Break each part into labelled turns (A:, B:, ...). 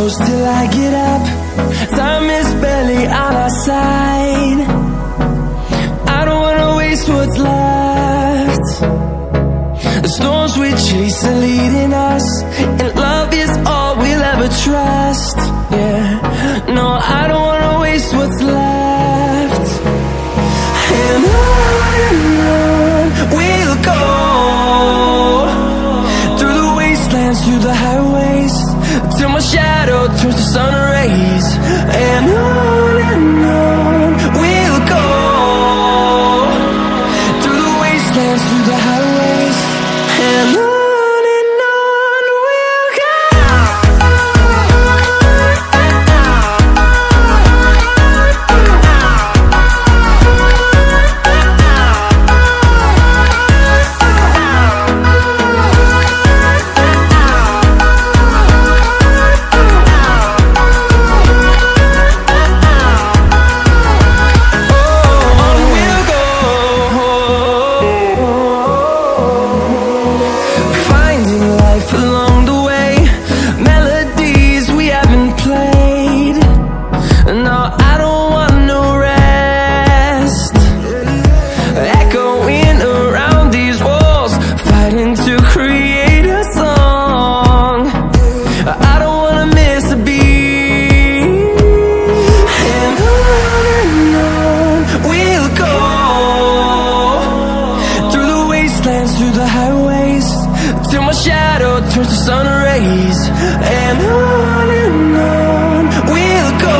A: close till I get up. Time is barely on our side. I don't wanna waste what's left. The storms we chase are leading us, and love is all we'll ever trust. Yeah, no, I don't wanna waste what's left. And on we'll go, through the wastelands, through the highways, till my shadow turns to sun rays. And on we'll go, through the wastelands, through the highways, and on we'll go. Through the highways, till my shadow turns to sun rays. And on we'll go,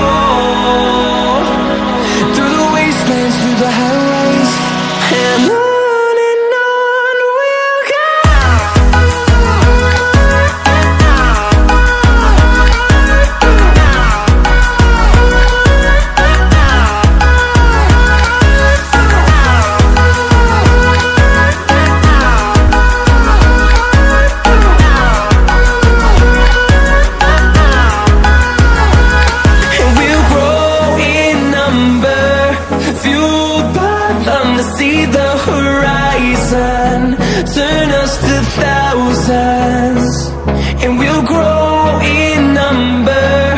A: through the wastelands, through the highways, and on we'll go. See the horizon, turn us to thousands.